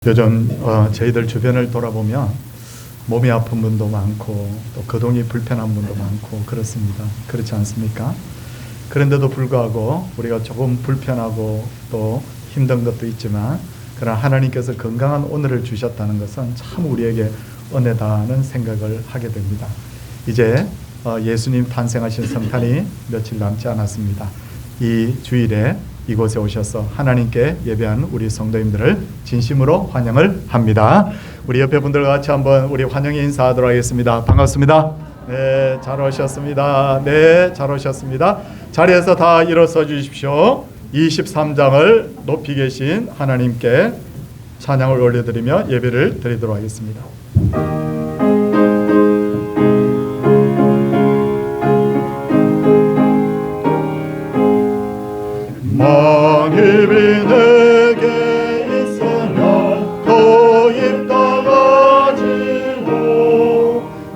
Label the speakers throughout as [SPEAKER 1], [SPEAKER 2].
[SPEAKER 1] 요즘 저희들 주변을 돌아보면 몸이 아픈 분도 많고 또 거동이 불편한 분도 많고 그렇습니다. 그렇지 않습니까? 그런데도 불구하고 우리가 조금 불편하고 또 힘든 것도 있지만 그러나 하나님께서 건강한 오늘을 주셨다는 것은 참 우리에게 은혜다는 생각을 하게 됩니다. 이제 예수님 탄생하신 성탄이 며칠 남지 않았습니다. 이 주일에 이곳에 오셔서 하나님께 예배한 우리 성도님들을 진심으로 환영을 합니다. 우리 옆에 분들과 같이 한번 우리 환영의 인사하도록 하겠습니다. 반갑습니다. 네, 잘 오셨습니다. 네, 잘 오셨습니다. 자리에서 다 일어서 주십시오. 23장을 높이 계신 하나님께 찬양을 올려드리며 예배를 드리도록 하겠습니다. 만일이 내게 있으면 거입 다가지고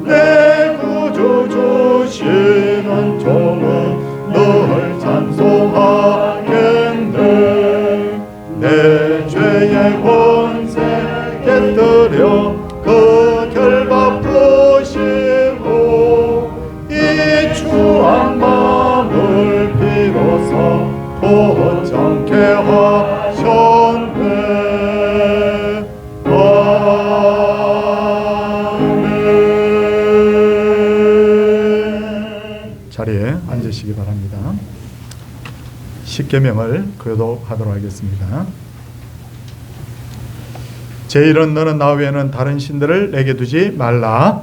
[SPEAKER 1] 내 구주 주시는 종은 늘 찬송하겠네. 내 죄의 권세 깨뜨려 그 결박 푸시고 이 추한 마음을 비로소 고정케 하셨네. 아멘. 자리에 앉으시기 바랍니다. 십계명을 교독하도록 하겠습니다. 제1은 너는 나 외에는 다른 신들을 내게 두지 말라.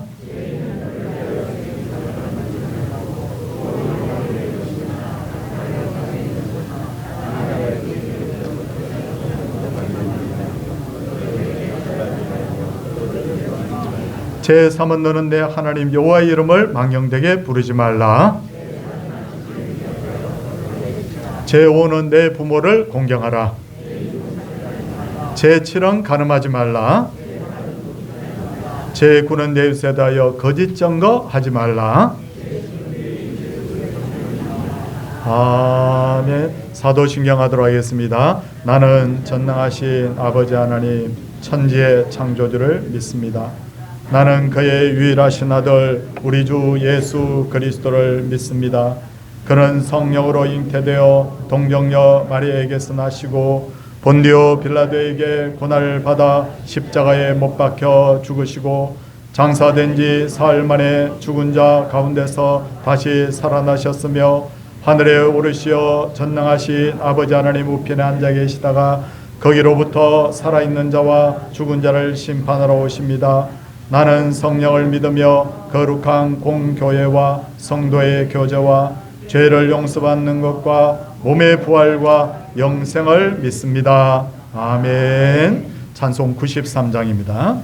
[SPEAKER 1] 제3은 너는 내 하나님 여호와의 이름을 망령되게 부르지 말라. 제5는 내 부모를 공경하라. 제7은 간음하지 말라. 제9는 내 이웃에 대하여 거짓 증거하지 말라. 아멘. 사도신경하도록 하겠습니다. 나는 전능하신 아버지 하나님 천지의 창조주를 믿습니다. 나는 그의 유일하신 아들 우리 주 예수 그리스도를 믿습니다. 그는 성령으로 잉태되어 동정녀 마리아에게서 나시고 본디오 빌라도에게 고난을 받아 십자가에 못 박혀 죽으시고 장사된 지 사흘 만에 죽은 자 가운데서 다시 살아나셨으며 하늘에 오르시어 전능하신 아버지 하나님 우편에 앉아 계시다가 거기로부터 살아있는 자와 죽은 자를 심판하러 오십니다. 나는 성령을 믿으며 거룩한 공교회와 성도의 교제와 죄를 용서받는 것과 몸의 부활과 영생을 믿습니다. 아멘. 찬송 93장입니다.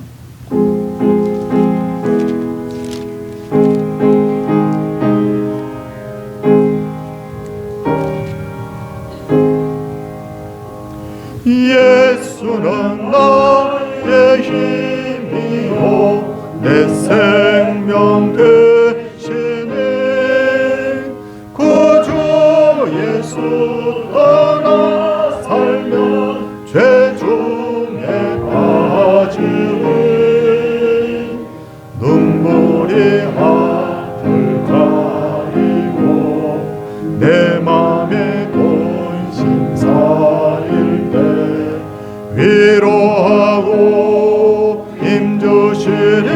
[SPEAKER 1] 예수는 나의 힘이요 내 생명 되시네. 구주 예수 떠나 살면 죄 중에 빠지니 눈물이 하늘 가리고 내 맘에 본심 쌓일 때 위로하고 힘주시니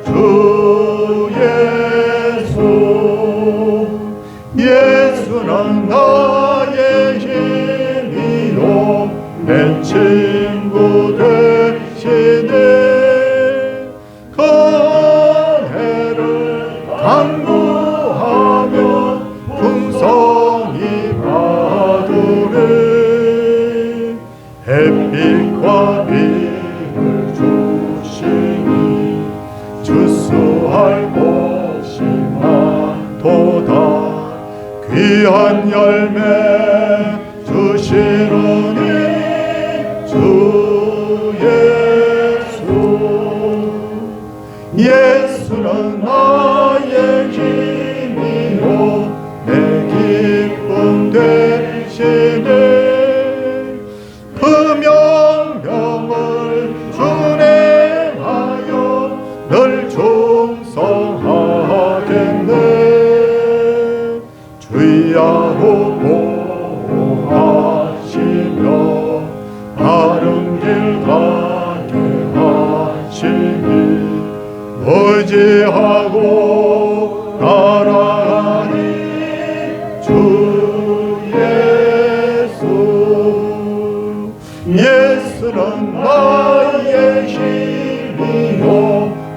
[SPEAKER 1] 주 예수. 예수는 나의 힘이요 내 친구 되시네. 그해를 강구하며 풍성히 받으리. 햇빛과 비를 주시니 주수할 곳이 많도다. 귀한 열매 주시노니 주 예수. 예수는 나의 힘이요 내 기쁨 되시네. 그 명령을 길 가게 하시니 의지하고 따라가니 주 예수. 예수는 나의 힘이요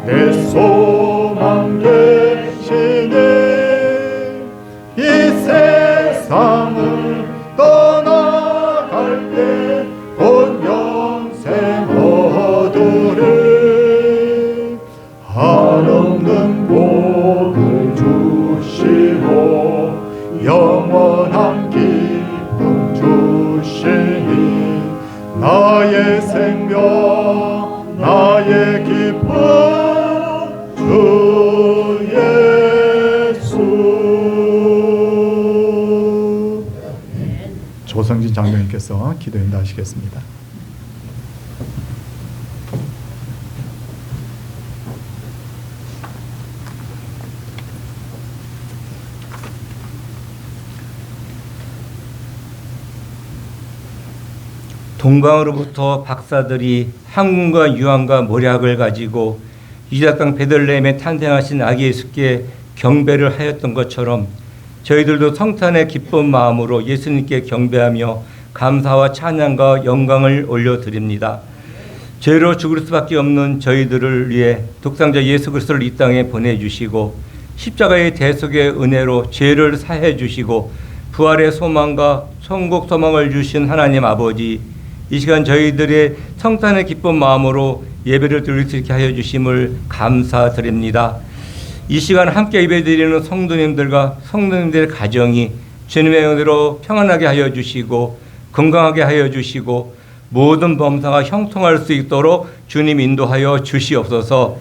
[SPEAKER 1] 내 소망 되시네. 이 세상을 떠나갈 때 곧 영생 얻으리. 한없는 복을 주시고 영원한 기쁨 주시니 나의 생명 나의 기쁨 주 예수. 조성진 장로님께서 기도 인도하시겠습니다.
[SPEAKER 2] 동방으로부터 박사들이 항문과 유황과 모략을 가지고 유다 땅 베들레헴에 탄생하신 아기 예수께 경배를 하였던 것처럼 저희들도 성탄의 기쁜 마음으로 예수님께 경배하며 감사와 찬양과 영광을 올려드립니다. 죄로 죽을 수밖에 없는 저희들을 위해 독생자 예수 그리스도를 이 땅에 보내주시고 십자가의 대속의 은혜로 죄를 사해 주시고 부활의 소망과 천국 소망을 주신 하나님 아버지, 이 시간 저희들의 성탄의 기쁜 마음으로 예배를 드릴 수 있게 하여 주심을 감사드립니다. 이 시간 함께 예배드리는 성도님들과 성도님들의 가정이 주님의 은혜로 평안하게 하여 주시고 건강하게 하여 주시고 모든 범사가 형통할 수 있도록 주님 인도하여 주시옵소서.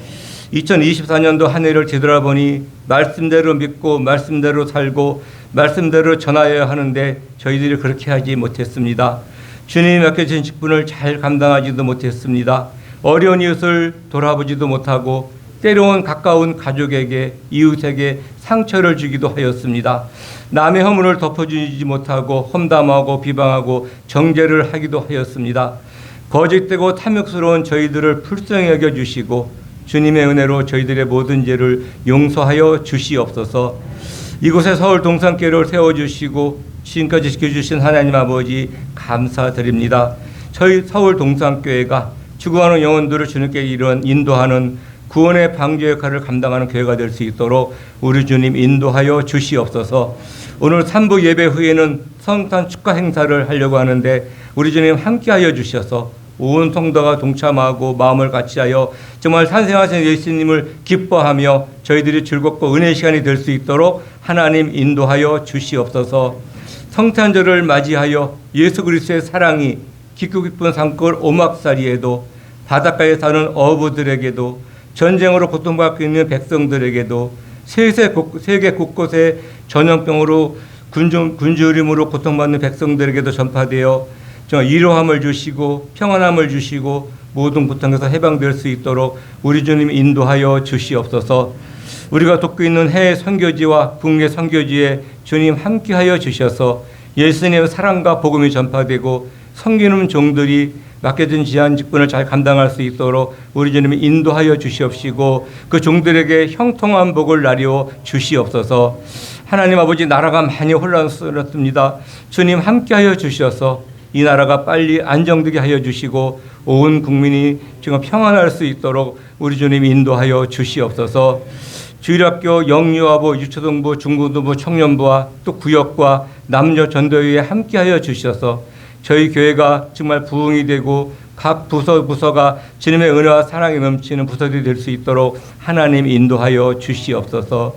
[SPEAKER 2] 2024년도 한 해를 뒤돌아보니 말씀대로 믿고 말씀대로 살고 말씀대로 전하여야 하는데 저희들이 그렇게 하지 못했습니다. 주님이 맡겨주신 직분을 잘 감당하지도 못했습니다. 어려운 이웃을 돌아보지도 못하고 때로는 가까운 가족에게 이웃에게 상처를 주기도 하였습니다. 남의 허물을 덮어주지 못하고 험담하고 비방하고 정죄를 하기도 하였습니다. 거짓되고 탐욕스러운 저희들을 불쌍히 여겨주시고 주님의 은혜로 저희들의 모든 죄를 용서하여 주시옵소서. 이곳에 서울 동산교회를 세워주시고 지금까지 지켜주신 하나님 아버지 감사드립니다. 저희 서울 동산교회가 죽어가는 영혼들을 주님께 인도하는 구원의 방주 역할을 감당하는 교회가 될 수 있도록 우리 주님 인도하여 주시옵소서. 오늘 3부 예배 후에는 성탄 축하 행사를 하려고 하는데 우리 주님 함께하여 주셔서 온 성도가 동참하고 마음을 같이하여 정말 탄생하신 예수님을 기뻐하며 저희들이 즐겁고 은혜 시간이 될 수 있도록 하나님 인도하여 주시옵소서. 성탄절을 맞이하여 예수 그리스도의 사랑이 깊고 깊은 산골 오막살이에도 바닷가에 사는 어부들에게도 전쟁으로 고통받고 있는 백성들에게도 세계 곳곳에 전염병으로 굶주림으로 고통받는 백성들에게도 전파되어 정말 위로함을 주시고 평안함을 주시고 모든 고통에서 해방될 수 있도록 우리 주님 인도하여 주시옵소서. 우리가 돕고 있는 해외 선교지와 국내 선교지에 주님 함께하여 주셔서 예수님의 사랑과 복음이 전파되고 섬기는 종들이 맡겨진 지한 직분을 잘 감당할 수 있도록 우리 주님이 인도하여 주시옵시고 그 종들에게 형통한 복을 나리워 주시옵소서. 하나님 아버지, 나라가 많이 혼란스럽습니다. 주님 함께하여 주셔서 이 나라가 빨리 안정되게 하여 주시고 온 국민이 지금 평안할 수 있도록 우리 주님 인도하여 주시옵소서. 주일학교 영유아부, 유초등부, 중고등부, 청년부와 또 구역과 남녀 전도회에 함께하여 주셔서 저희 교회가 정말 부흥이 되고 각 부서가 주님의 은혜와 사랑이 넘치는 부서들이 될 수 있도록 하나님 인도하여 주시옵소서.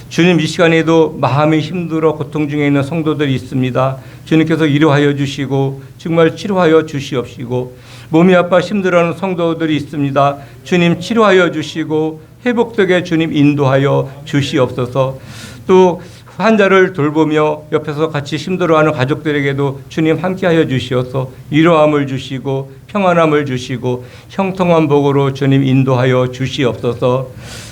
[SPEAKER 2] 주님, 이 시간에도 마음이 힘들어 고통 중에 있는 성도들이 있습니다. 주님께서 위로하여 주시고 정말 치료하여 주시옵시고 몸이 아파 힘들어하는 성도들이 있습니다. 주님 치료하여 주시고 회복되게 주님 인도하여 주시옵소서. 또 환자를 돌보며 옆에서 같이 힘들어하는 가족들에게도 주님 함께하여 주시어서 위로함을 주시고 평안함을 주시고 형통한 복으로 주님 인도하여 주시옵소서.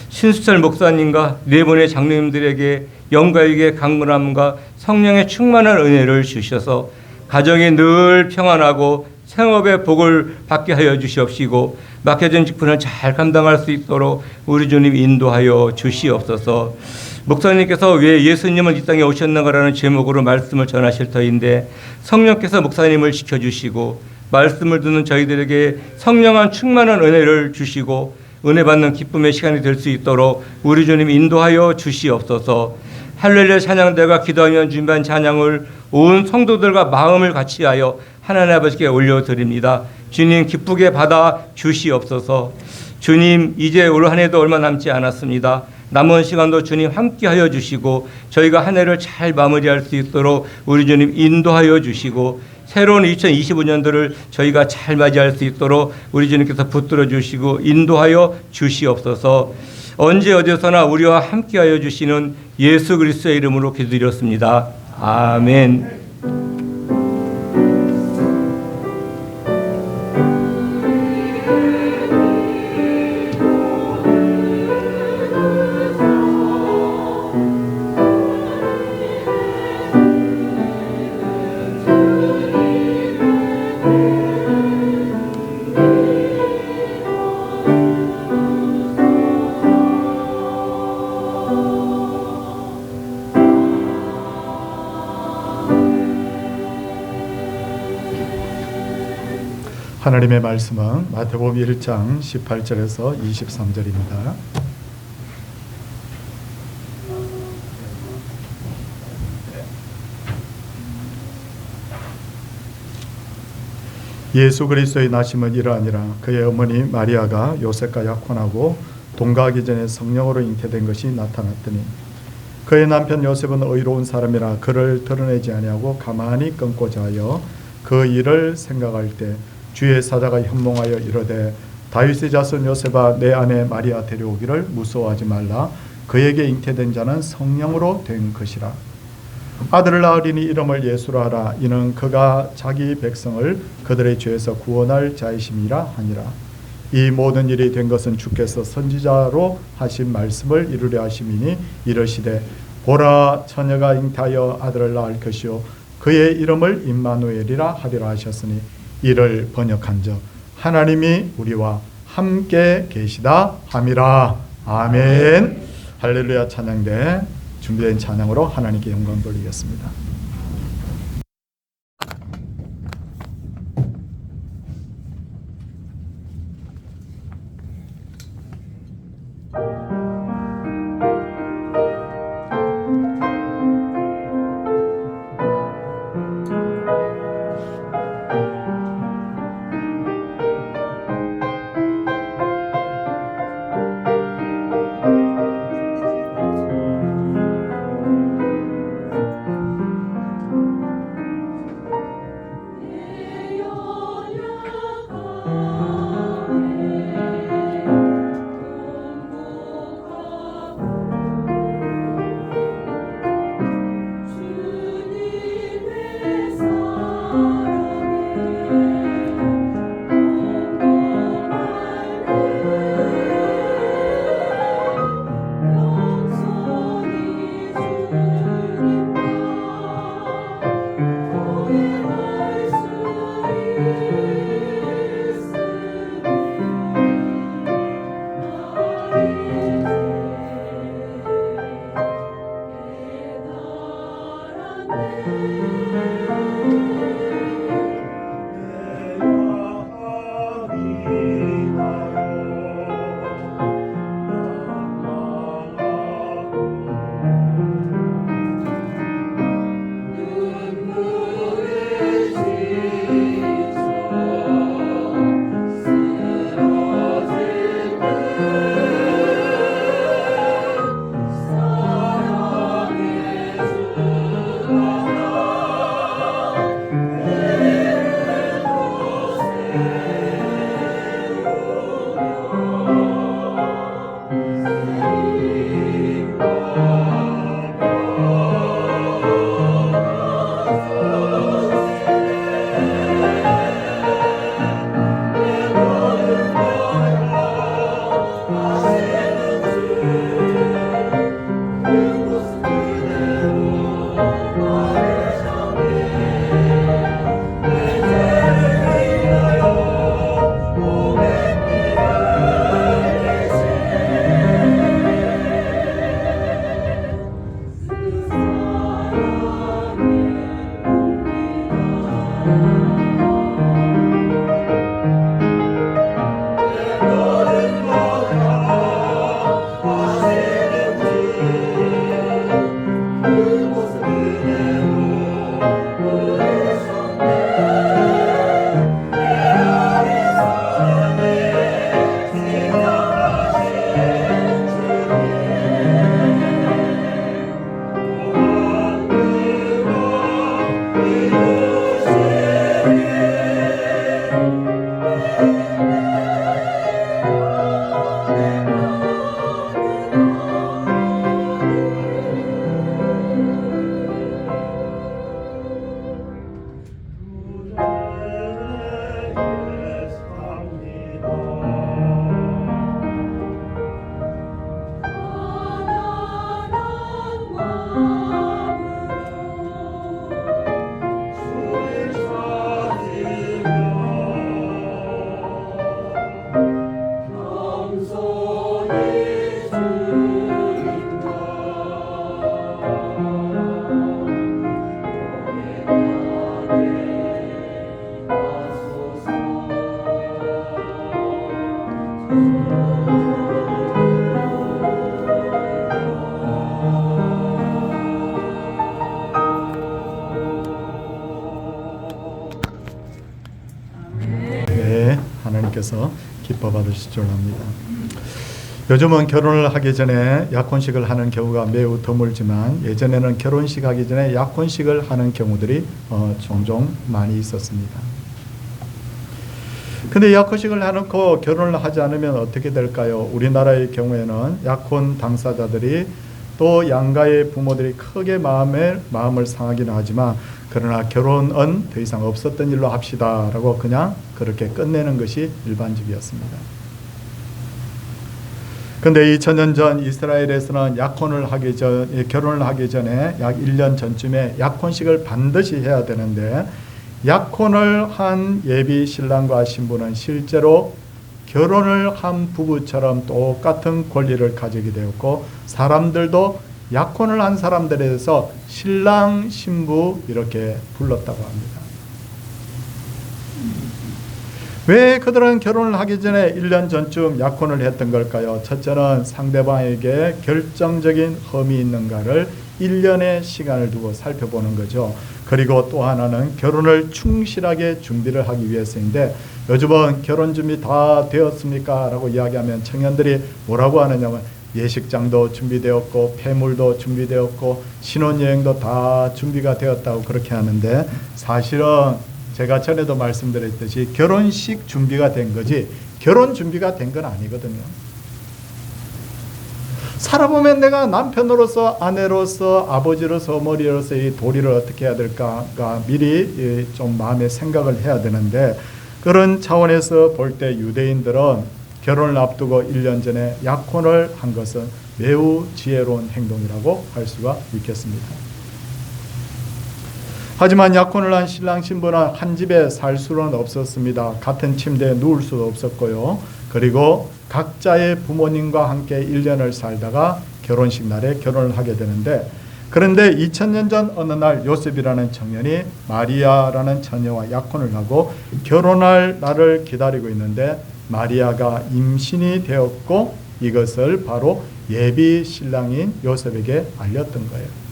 [SPEAKER 2] 신수철 목사님과 네 분의 장로님들에게 영가에게 강건함과 성령의 충만한 은혜를 주셔서 가정이 늘 평안하고 생업의 복을 받게 하여 주시옵시고 맡겨진 직분을 잘 감당할 수 있도록 우리 주님 인도하여 주시옵소서. 목사님께서 왜 예수님은 이 땅에 오셨는가라는 제목으로 말씀을 전하실 터인데 성령께서 목사님을 지켜주시고 말씀을 듣는 저희들에게 성령한 충만한 은혜를 주시고 은혜 받는 기쁨의 시간이 될 수 있도록 우리 주님 인도하여 주시옵소서. 할렐루야 찬양대가 기도하면 준비한 찬양을 온 성도들과 마음을 같이하여 하나님 아버지께 올려드립니다. 주님 기쁘게 받아 주시옵소서. 주님 이제 올 한 해도 얼마 남지 않았습니다. 남은 시간도 주님 함께하여 주시고 저희가 한 해를 잘 마무리할 수 있도록 우리 주님 인도하여 주시고 새로운 2025년도를 저희가 잘 맞이할 수 있도록 우리 주님께서 붙들어 주시고 인도하여 주시옵소서. 언제 어디서나 우리와 함께하여 주시는 예수 그리스도의 이름으로 기도드렸습니다. 아멘.
[SPEAKER 1] 하나님의 말씀은 마태복음 1장 18절에서 23절입니다. 예수 그리스도의 나심은 이러하니라. 그의 어머니 마리아가 요셉과 약혼하고 동거하기 전에 성령으로 잉태된 것이 나타났더니 그의 남편 요셉은 의로운 사람이라 그를 드러내지 아니하고 가만히 끊고자 하여 그 일을 생각할 때 주의 사자가 현몽하여 이르되 다윗의 자손 요셉아 내 아내 마리아 데려오기를 무서워하지 말라. 그에게 잉태된 자는 성령으로 된 것이라. 아들을 낳으리니 이름을 예수라 하라. 이는 그가 자기 백성을 그들의 죄에서 구원할 자이심이라 하니라. 이 모든 일이 된 것은 주께서 선지자로 하신 말씀을 이루려 하심이니 이르시되 보라 처녀가 잉태하여 아들을 낳을 것이요 그의 이름을 임마누엘이라 하리라 하셨으니 이를 번역한즉 하나님이 우리와 함께 계시다 함이라. 아멘. 할렐루야 찬양대 준비된 찬양으로 하나님께 영광 돌리겠습니다. 네, 하나님께서 기뻐 받으실 줄 압니다. 요즘은 결혼을 하기 전에 약혼식을 하는 경우가 매우 드물지만 예전에는 결혼식 하기 전에 약혼식을 하는 경우들이 종종 많이 있었습니다. 근데 약혼식을 해놓고 결혼을 하지 않으면 어떻게 될까요? 우리나라의 경우에는 약혼 당사자들이 또 양가의 부모들이 크게 마음을 상하기는 하지만 그러나 결혼은 더 이상 없었던 일로 합시다 라고 그냥 그렇게 끝내는 것이 일반적이었습니다. 근데 2000년 전 이스라엘에서는 결혼을 하기 전에 약 1년 전쯤에 약혼식을 반드시 해야 되는데 약혼을 한 예비 신랑과 신부는 실제로 결혼을 한 부부처럼 똑같은 권리를 가지게 되었고 사람들도 약혼을 한 사람들에 대해서 신랑, 신부 이렇게 불렀다고 합니다. 왜 그들은 결혼을 하기 전에 1년 전쯤 약혼을 했던 걸까요? 첫째는 상대방에게 결정적인 흠이 있는가를 1년의 시간을 두고 살펴보는 거죠. 그리고 또 하나는 결혼을 충실하게 준비를 하기 위해서인데 요즘은 결혼 준비 다 되었습니까? 라고 이야기하면 청년들이 뭐라고 하느냐면 예식장도 준비되었고 폐물도 준비되었고 신혼여행도 다 준비가 되었다고 그렇게 하는데 사실은 제가 전에도 말씀드렸듯이 결혼식 준비가 된 거지 결혼 준비가 된 건 아니거든요. 살아보면 내가 남편으로서 아내로서 아버지로서 어머니로서 이 도리를 어떻게 해야 될까가 미리 좀 마음에 생각을 해야 되는데 그런 차원에서 볼 때 유대인들은 결혼을 앞두고 1년 전에 약혼을 한 것은 매우 지혜로운 행동이라고 할 수가 있겠습니다. 하지만 약혼을 한 신랑 신부는 한 집에 살 수는 없었습니다. 같은 침대에 누울 수도 없었고요. 그리고 각자의 부모님과 함께 1년을 살다가 결혼식 날에 결혼을 하게 되는데 그런데 2000년 전 어느 날 요셉이라는 청년이 마리아라는 처녀와 약혼을 하고 결혼할 날을 기다리고 있는데 마리아가 임신이 되었고 이것을 바로 예비 신랑인 요셉에게 알렸던 거예요.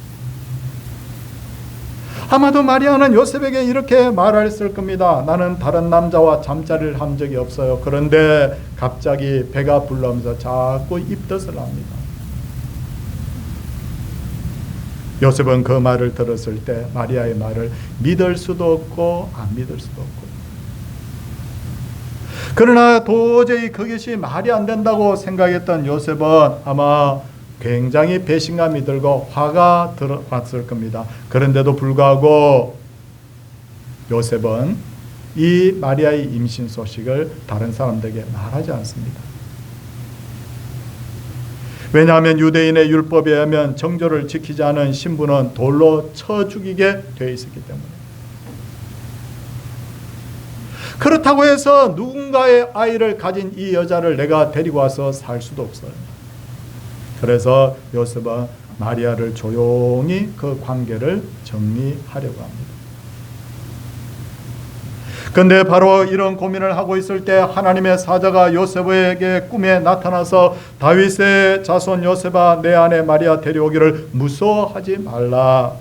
[SPEAKER 1] 아마도 마리아는 요셉에게 이렇게 말했을 겁니다. 나는 다른 남자와 잠자리를 한 적이 없어요. 그런데 갑자기 배가 불러오면서 자꾸 입덧을 합니다. 요셉은 그 말을 들었을 때 마리아의 말을 믿을 수도 없고 안 믿을 수도 없고 그러나 도저히 그것이 말이 안 된다고 생각했던 요셉은 아마 굉장히 배신감이 들고 화가 들어왔을 겁니다. 그런데도 불구하고 요셉은 이 마리아의 임신 소식을 다른 사람들에게 말하지 않습니다. 왜냐하면 유대인의 율법에 의하면 정조를 지키지 않은 신부는 돌로 쳐 죽이게 되어 있었기 때문에 그렇다고 해서 누군가의 아이를 가진 이 여자를 내가 데리고 와서 살 수도 없어요. 그래서 요셉은 마리아를 조용히 그 관계를 정리하려고 합니다. 그런데 바로 이런 고민을 하고 있을 때 하나님의 사자가 요셉에게 꿈에 나타나서 다윗의 자손 요셉아 내 아내 마리아 데려오기를 무서워하지 말라.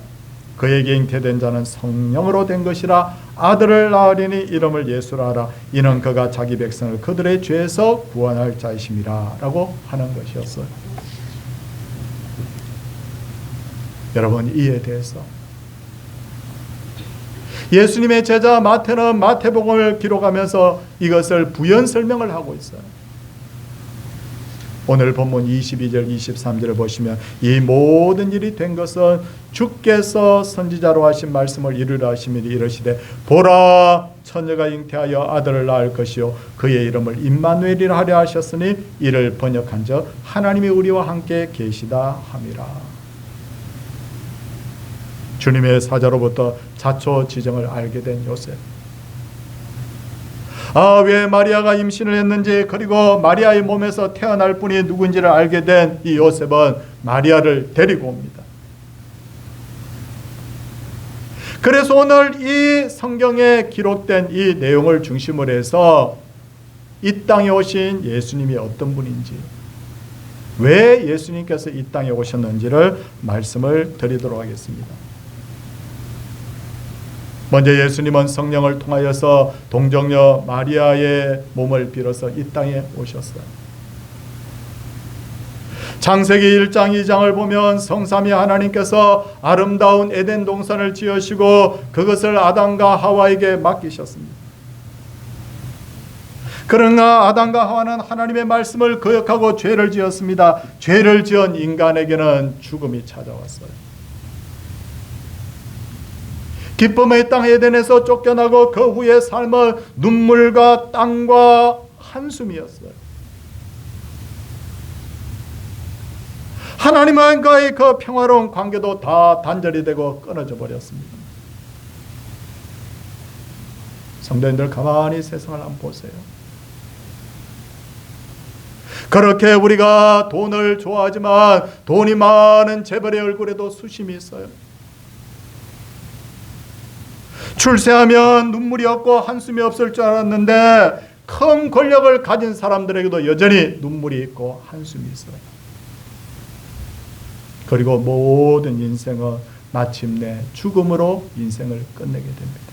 [SPEAKER 1] 그에게 잉태된 자는 성령으로 된 것이라 아들을 낳으리니 이름을 예수라 하라. 이는 그가 자기 백성을 그들의 죄에서 구원할 자이심이라 라고 하는 것이었어요. 여러분 이에 대해서 예수님의 제자 마태는 마태복음을 기록하면서 이것을 부연 설명을 하고 있어요. 오늘 본문 22절 23절을 보시면 이 모든 일이 된 것은 주께서 선지자로 하신 말씀을 이루려 하심이니 이르시되 보라 처녀가 잉태하여 아들을 낳을 것이요 그의 이름을 임마누엘이라 하려 하셨으니 이를 번역한즉 하나님이 우리와 함께 계시다 함이라. 주님의 사자로부터 자초지정을 알게 된 요셉. 왜 마리아가 임신을 했는지 그리고 마리아의 몸에서 태어날 분이 누군지를 알게 된 이 요셉은 마리아를 데리고 옵니다. 그래서 오늘 이 성경에 기록된 이 내용을 중심으로 해서 이 땅에 오신 예수님이 어떤 분인지, 왜 예수님께서 이 땅에 오셨는지를 말씀을 드리도록 하겠습니다. 먼저 예수님은 성령을 통하여서 동정녀 마리아의 몸을 빌어서 이 땅에 오셨어요. 창세기 1장 2장을 보면 성삼위 하나님께서 아름다운 에덴 동산을 지으시고 그것을 아담과 하와에게 맡기셨습니다. 그러나 아담과 하와는 하나님의 말씀을 거역하고 죄를 지었습니다. 죄를 지은 인간에게는 죽음이 찾아왔어요. 기쁨의 땅 에덴에서 쫓겨나고 그 후의 삶은 눈물과 땀과 한숨이었어요. 하나님과의 그 평화로운 관계도 다 단절이 되고 끊어져 버렸습니다. 성도님들 가만히 세상을 한번 보세요. 그렇게 우리가 돈을 좋아하지만 돈이 많은 재벌의 얼굴에도 수심이 있어요. 출세하면 눈물이 없고 한숨이 없을 줄 알았는데 큰 권력을 가진 사람들에게도 여전히 눈물이 있고 한숨이 있어요. 그리고 모든 인생은 마침내 죽음으로 인생을 끝내게 됩니다.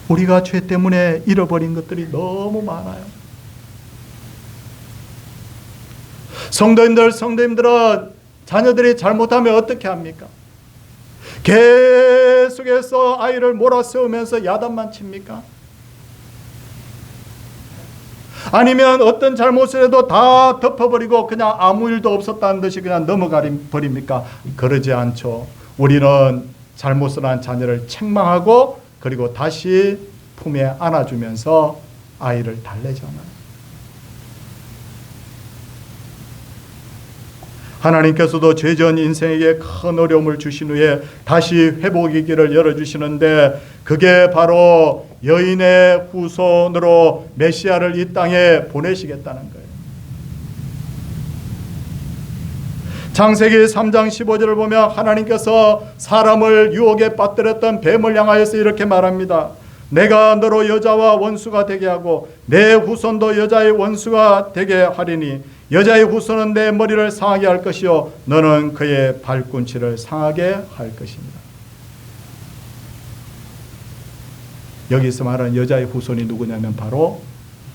[SPEAKER 1] 우리가 죄 때문에 잃어버린 것들이 너무 많아요. 성도님들은 자녀들이 잘못하면 어떻게 합니까? 계속해서 아이를 몰아세우면서 야단만 칩니까? 아니면 어떤 잘못을 해도 다 덮어버리고 그냥 아무 일도 없었다는 듯이 그냥 넘어가 버립니까? 그러지 않죠. 우리는 잘못을 한 자녀를 책망하고 그리고 다시 품에 안아주면서 아이를 달래잖아요. 하나님께서도 죄지은 인생에게 큰 어려움을 주신 후에 다시 회복의 길을 열어주시는데 그게 바로 여인의 후손으로 메시아를 이 땅에 보내시겠다는 거예요. 창세기 3장 15절을 보면 하나님께서 사람을 유혹에 빠뜨렸던 뱀을 향하여서 이렇게 말합니다. 내가 너로 여자와 원수가 되게 하고 내 후손도 여자의 원수가 되게 하리니 여자의 후손은 내 머리를 상하게 할 것이요 너는 그의 발꿈치를 상하게 할 것입니다. 여기서 말하는 여자의 후손이 누구냐면 바로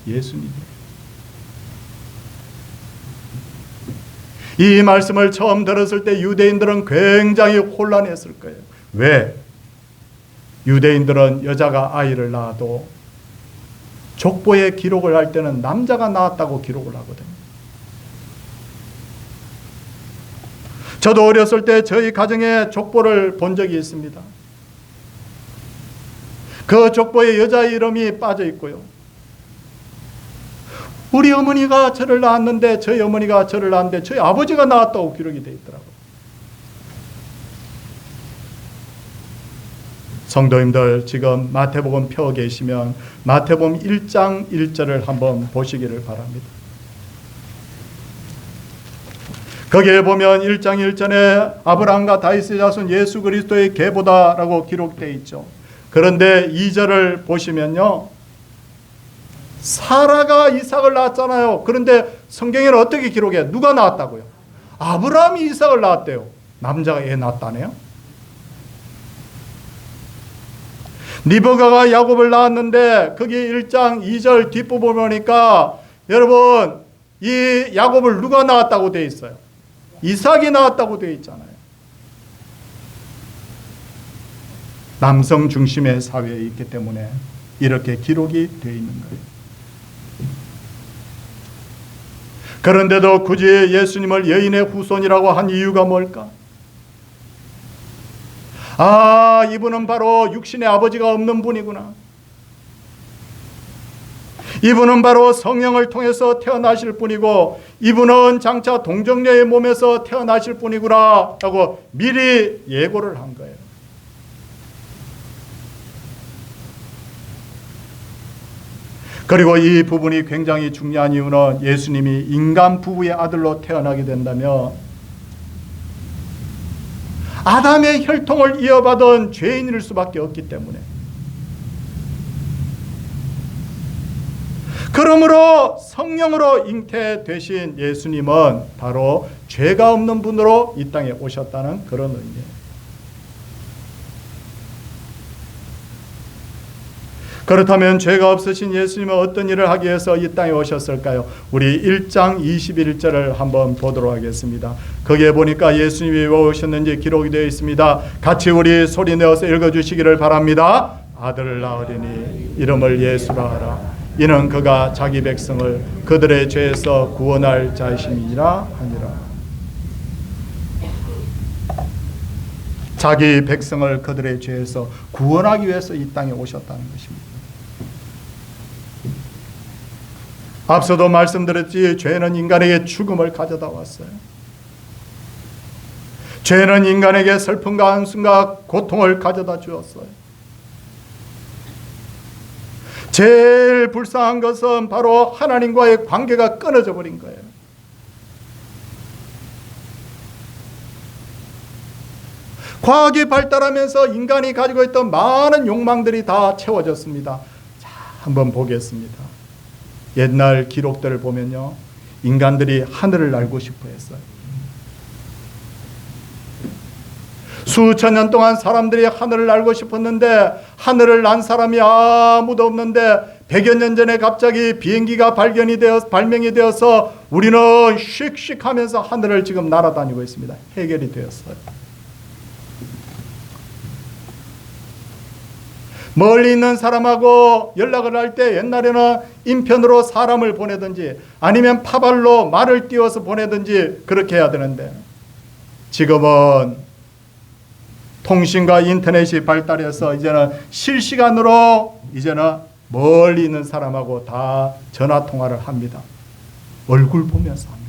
[SPEAKER 1] 예수님이에요. 이 말씀을 처음 들었을 때 유대인들은 굉장히 혼란했을 거예요. 왜? 유대인들은 여자가 아이를 낳아도 족보에 기록을 할 때는 남자가 낳았다고 기록을 하거든요. 저도 어렸을 때 저희 가정에 족보를 본 적이 있습니다. 그 족보에 여자 이름이 빠져 있고요. 우리 어머니가 저를 낳았는데 저희 어머니가 저를 낳았는데 저희 아버지가 낳았다고 기록이 되어 있더라고요. 성도님들 지금 마태복음 펴 계시면 마태복음 1장 1절을 한번 보시기를 바랍니다. 거기에 보면 1장 1절에 아브라함과 다윗의 자손 예수 그리스도의 계보다라고 기록되어 있죠. 그런데 2절을 보시면요. 사라가 이삭을 낳았잖아요. 그런데 성경에는 어떻게 기록해요? 누가 낳았다고요? 아브라함이 이삭을 낳았대요. 남자가 애 낳았다네요. 리브가가 야곱을 낳았는데 거기 1장 2절 뒷부분 보니까 여러분 이 야곱을 누가 낳았다고 되어 있어요? 이삭이 낳았다고 되어 있잖아요. 남성 중심의 사회에 있기 때문에 이렇게 기록이 되어 있는 거예요. 그런데도 굳이 예수님을 여인의 후손이라고 한 이유가 뭘까? 아, 이분은 바로 육신의 아버지가 없는 분이구나. 이분은 바로 성령을 통해서 태어나실 분이고 이분은 장차 동정녀의 몸에서 태어나실 분이구나 하고 미리 예고를 한 거예요. 그리고 이 부분이 굉장히 중요한 이유는 예수님이 인간 부부의 아들로 태어나게 된다면 아담의 혈통을 이어받은 죄인일 수밖에 없기 때문에 그러므로 성령으로 잉태되신 예수님은 바로 죄가 없는 분으로 이 땅에 오셨다는 그런 의미예요. 그렇다면 죄가 없으신 예수님은 어떤 일을 하기 위해서 이 땅에 오셨을까요? 우리 1장 21절을 한번 보도록 하겠습니다. 거기에 보니까 예수님이 왜 오셨는지 기록이 되어 있습니다. 같이 우리 소리 내어서 읽어주시기를 바랍니다. 아들을 낳으리니 이름을 예수라 하라. 이는 그가 자기 백성을 그들의 죄에서 구원할 자이심이니라 하니라. 자기 백성을 그들의 죄에서 구원하기 위해서 이 땅에 오셨다는 것입니다. 앞서도 말씀드렸지, 죄는 인간에게 죽음을 가져다 왔어요. 죄는 인간에게 슬픔과 한숨과 고통을 가져다 주었어요. 제일 불쌍한 것은 바로 하나님과의 관계가 끊어져 버린 거예요. 과학이 발달하면서 인간이 가지고 있던 많은 욕망들이 다 채워졌습니다. 자, 한번 보겠습니다. 옛날 기록들을 보면요, 인간들이 하늘을 날고 싶어 했어요. 수천 년 동안 사람들이 하늘을 날고 싶었는데 하늘을 난 사람이 아무도 없는데 100여 년 전에 갑자기 비행기가 발명이 되어서 우리는 씩씩 하면서 하늘을 지금 날아다니고 있습니다. 해결이 되었어요. 멀리 있는 사람하고 연락을 할 때 옛날에는 인편으로 사람을 보내든지 아니면 파발로 말을 띄워서 보내든지 그렇게 해야 되는데, 지금은 통신과 인터넷이 발달해서 이제는 실시간으로 이제는 멀리 있는 사람하고 다 전화 통화를 합니다. 얼굴 보면서 합니다.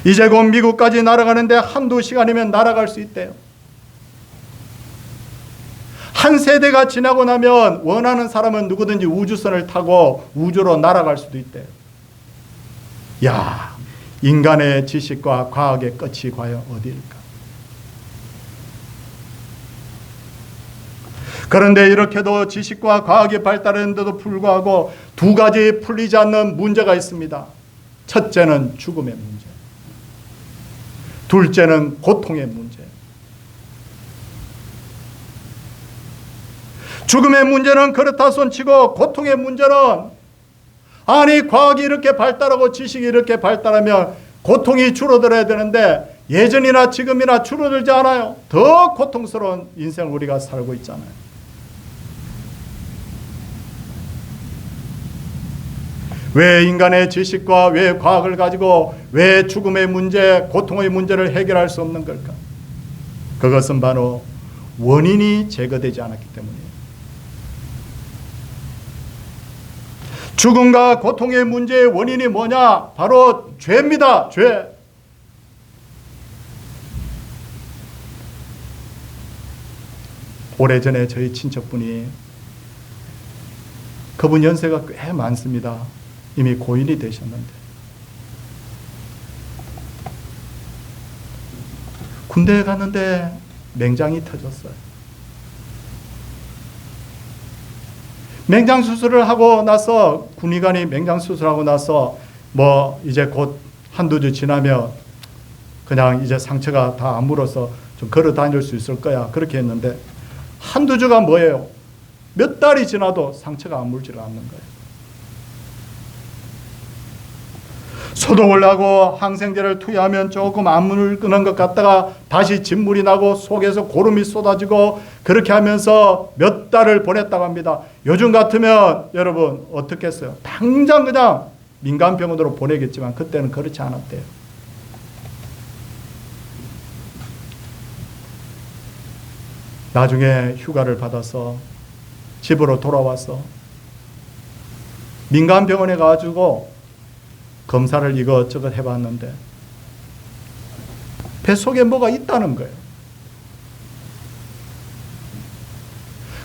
[SPEAKER 1] 이제 곧 미국까지 날아가는데 한두 시간이면 날아갈 수 있대요. 한 세대가 지나고 나면 원하는 사람은 누구든지 우주선을 타고 우주로 날아갈 수도 있대요. 야, 인간의 지식과 과학의 끝이 과연 어디일까? 그런데 이렇게도 지식과 과학이 발달했는데도 불구하고 두 가지 풀리지 않는 문제가 있습니다. 첫째는 죽음의 문제, 둘째는 고통의 문제. 죽음의 문제는 그렇다 손치고 고통의 문제는, 아니 과학이 이렇게 발달하고 지식이 이렇게 발달하면 고통이 줄어들어야 되는데 예전이나 지금이나 줄어들지 않아요. 더 고통스러운 인생을 우리가 살고 있잖아요. 왜 인간의 지식과 왜 과학을 가지고 왜 죽음의 문제, 고통의 문제를 해결할 수 없는 걸까? 그것은 바로 원인이 제거되지 않았기 때문이에요. 죽음과 고통의 문제의 원인이 뭐냐? 바로 죄입니다. 죄. 오래전에 저희 친척분이, 그분 연세가 꽤 많습니다. 이미 고인이 되셨는데 군대에 갔는데 맹장이 터졌어요. 맹장 수술을 하고 나서, 군의관이 맹장 수술하고 나서 뭐 이제 곧 한두 주 지나면 그냥 이제 상처가 다 안 물어서 좀 걸어 다닐 수 있을 거야, 그렇게 했는데 한두 주가 뭐예요? 몇 달이 지나도 상처가 안 물질 않는 거예요. 소독을 하고 항생제를 투여하면 조금 안 묽는 것 같다가 다시 진물이 나고 속에서 고름이 쏟아지고 그렇게 하면서 몇 달을 보냈다고 합니다. 요즘 같으면 여러분 어떻겠어요? 당장 그냥 민간병원으로 보내겠지만 그때는 그렇지 않았대요. 나중에 휴가를 받아서 집으로 돌아와서 민간병원에 가가지고 검사를 이것저것 해봤는데 뱃속에 뭐가 있다는 거예요.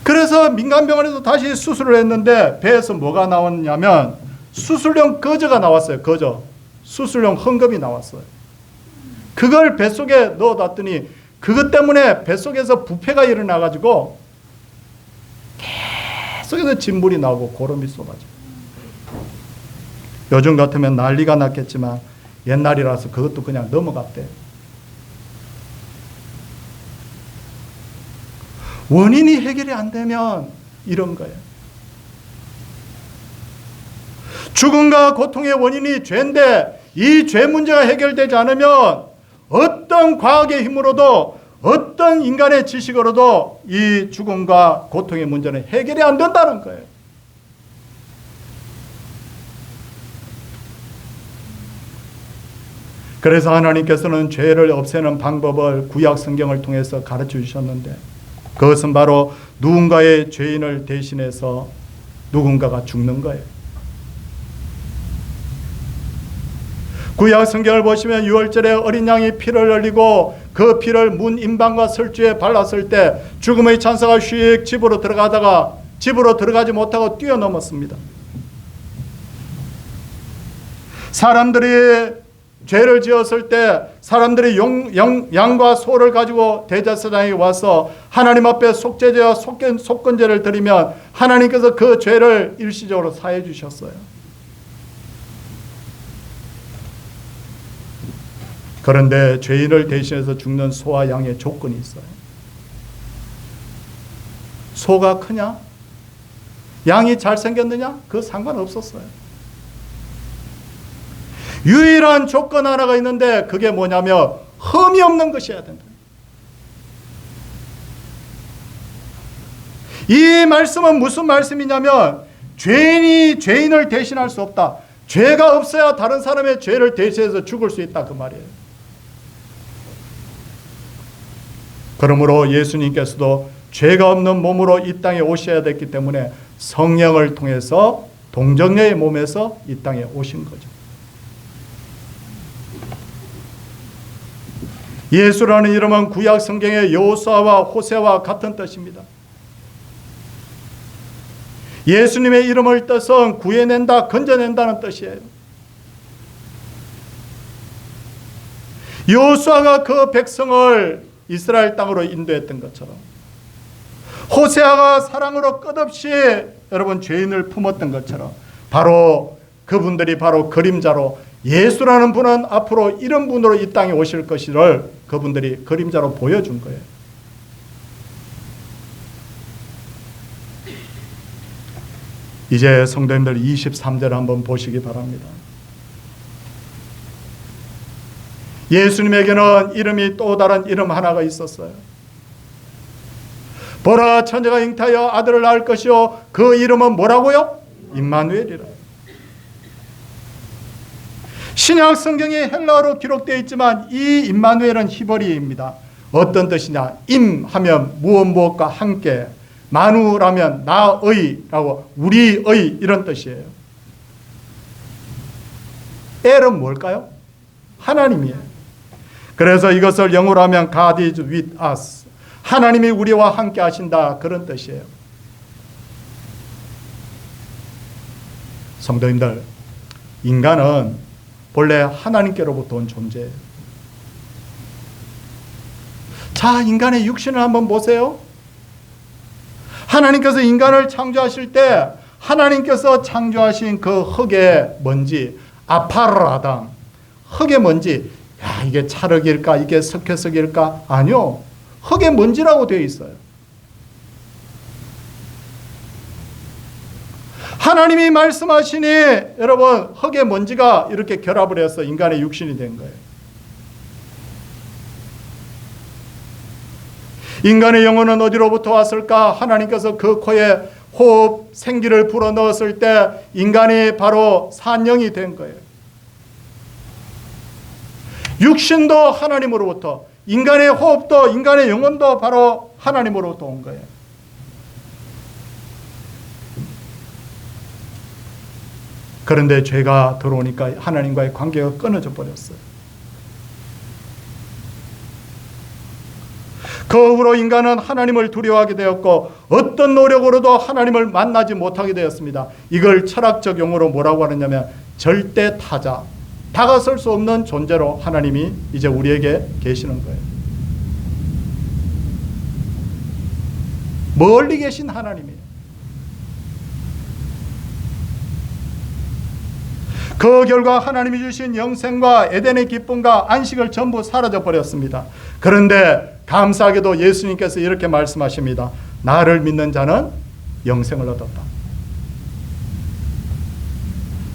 [SPEAKER 1] 그래서 민간병원에서 다시 수술을 했는데 배에서 뭐가 나왔냐면 수술용 거저가 나왔어요. 거저. 수술용 헝겊이 나왔어요. 그걸 뱃속에 넣어놨더니 그것 때문에 뱃속에서 부패가 일어나가지고 계속해서 진물이 나오고 고름이 쏟아져. 요즘 같으면 난리가 났겠지만 옛날이라서 그것도 그냥 넘어갔대. 원인이 해결이 안 되면 이런 거예요. 죽음과 고통의 원인이 죄인데 이 죄 문제가 해결되지 않으면 어떤 과학의 힘으로도 어떤 인간의 지식으로도 이 죽음과 고통의 문제는 해결이 안 된다는 거예요. 그래서 하나님께서는 죄를 없애는 방법을 구약 성경을 통해서 가르쳐 주셨는데 그것은 바로 누군가의 죄인을 대신해서 누군가가 죽는 거예요. 구약 성경을 보시면 유월절에 어린 양이 피를 흘리고 그 피를 문 임방과 설주에 발랐을 때 죽음의 천사가 휙 집으로 들어가다가 집으로 들어가지 못하고 뛰어넘었습니다. 사람들이 죄를 지었을 때 사람들이 양과 소를 가지고 대제사장에게 와서 하나님 앞에 속죄제와 속건제를 드리면 하나님께서 그 죄를 일시적으로 사해 주셨어요. 그런데 죄인을 대신해서 죽는 소와 양의 조건이 있어요. 소가 크냐? 양이 잘생겼느냐? 그거 상관없었어요. 유일한 조건 하나가 있는데 그게 뭐냐면 흠이 없는 것이어야 된다. 이 말씀은 무슨 말씀이냐면 죄인이 죄인을 대신할 수 없다. 죄가 없어야 다른 사람의 죄를 대신해서 죽을 수 있다 그 말이에요. 그러므로 예수님께서도 죄가 없는 몸으로 이 땅에 오셔야 됐기 때문에 성령을 통해서 동정녀의 몸에서 이 땅에 오신 거죠. 예수라는 이름은 구약 성경의 여호수아와 호세와 같은 뜻입니다. 예수님의 이름을 뜻은 구해낸다, 건져낸다는 뜻이에요. 여호수아가 그 백성을 이스라엘 땅으로 인도했던 것처럼 호세아가 사랑으로 끝없이 여러분 죄인을 품었던 것처럼 바로 그분들이 바로 그림자로 예수라는 분은 앞으로 이런 분으로 이 땅에 오실 것을 그분들이 그림자로 보여준 거예요. 이제 성도님들 23절 한번 보시기 바랍니다. 예수님에게는 이름이 또 다른 이름 하나가 있었어요. 보라 처녀가 잉태하여 아들을 낳을 것이요 그 이름은 뭐라고요? 임마누엘이라. 신약 성경에 헬라어로 기록되어 있지만 이 임마누엘은 히브리어입니다. 어떤 뜻이냐? 임하면 무엇과 함께, 마누라면 나의라고 우리의 이런 뜻이에요. 엘은 뭘까요? 하나님이에요. 그래서 이것을 영어로 하면 God is with us. 하나님이 우리와 함께 하신다 그런 뜻이에요. 성도님들, 인간은 본래 하나님께로부터 온 존재예요. 자, 인간의 육신을 한번 보세요. 하나님께서 인간을 창조하실 때 하나님께서 창조하신 그 흙의 먼지, 아파르아담, 흙의 먼지, 야, 이게 찰흙일까? 이게 석회석일까? 아니요. 흙의 먼지라고 되어 있어요. 하나님이 말씀하시니 여러분 흙의 먼지가 이렇게 결합을 해서 인간의 육신이 된 거예요. 인간의 영혼은 어디로부터 왔을까? 하나님께서 그 코에 호흡, 생기를 불어넣었을 때 인간이 바로 산영이 된 거예요. 육신도 하나님으로부터, 인간의 호흡도, 인간의 영혼도 바로 하나님으로부터 온 거예요. 그런데 죄가 들어오니까 하나님과의 관계가 끊어져 버렸어요. 그 후로 인간은 하나님을 두려워하게 되었고 어떤 노력으로도 하나님을 만나지 못하게 되었습니다. 이걸 철학적 용어로 뭐라고 하느냐면 절대 타자, 다가설 수 없는 존재로 하나님이 이제 우리에게 계시는 거예요. 멀리 계신 하나님이에요. 그 결과 하나님이 주신 영생과 에덴의 기쁨과 안식을 전부 사라져 버렸습니다. 그런데 감사하게도 예수님께서 이렇게 말씀하십니다. 나를 믿는 자는 영생을 얻었다.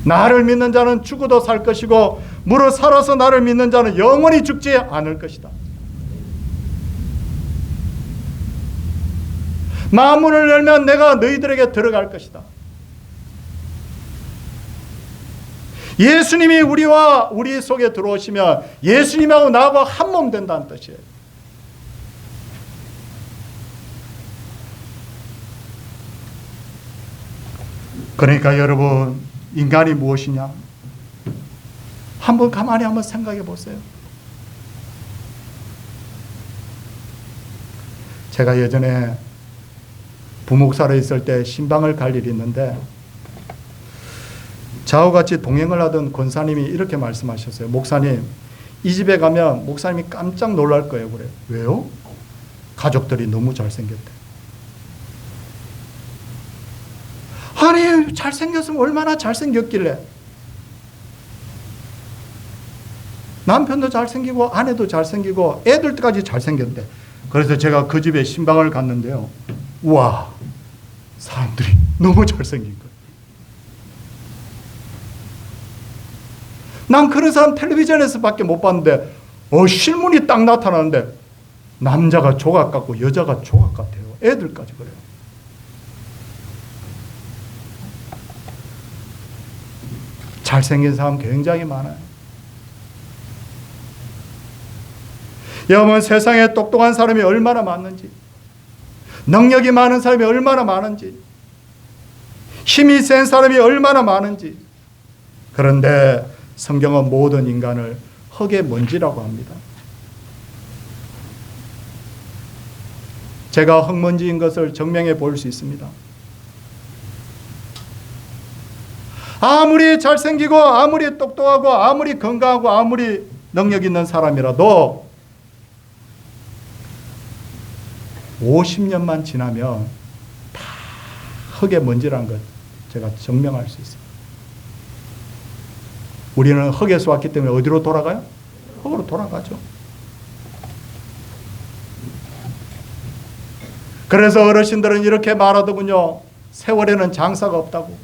[SPEAKER 1] 나를 믿는 자는 죽어도 살 것이고 무릇 살아서 나를 믿는 자는 영원히 죽지 않을 것이다. 마문을 열면 내가 너희들에게 들어갈 것이다. 예수님이 우리와 우리 속에 들어오시면 예수님하고 나하고 한 몸 된다는 뜻이에요. 그러니까 여러분, 인간이 무엇이냐? 한번 가만히 한번 생각해 보세요. 제가 예전에 부목사로 있을 때 신방을 갈 일이 있는데 저하고 같이 동행을 하던 권사님이 이렇게 말씀하셨어요. 목사님, 이 집에 가면 목사님이 깜짝 놀랄 거예요. 그래요. 왜요? 가족들이 너무 잘생겼대. 아니, 잘생겼으면 얼마나 잘생겼길래. 남편도 잘생기고 아내도 잘생기고 애들까지 잘생겼대. 그래서 제가 그 집에 신방을 갔는데요. 우와, 사람들이 너무 잘생긴 거예요. 난 그런 사람 텔레비전에서밖에 못 봤는데 실물이 딱 나타나는데 남자가 조각 같고 여자가 조각 같아요. 애들까지 그래요. 잘생긴 사람 굉장히 많아요. 여러분, 세상에 똑똑한 사람이 얼마나 많은지, 능력이 많은 사람이 얼마나 많은지, 힘이 센 사람이 얼마나 많은지. 그런데 성경은 모든 인간을 흙의 먼지라고 합니다. 제가 흙먼지인 것을 증명해 볼 수 있습니다. 아무리 잘생기고 아무리 똑똑하고 아무리 건강하고 아무리 능력 있는 사람이라도 50년만 지나면 다 흙의 먼지라는 것 제가 증명할 수 있습니다. 우리는 흙에서 왔기 때문에 어디로 돌아가요? 흙으로 돌아가죠. 그래서 어르신들은 이렇게 말하더군요. 세월에는 장사가 없다고.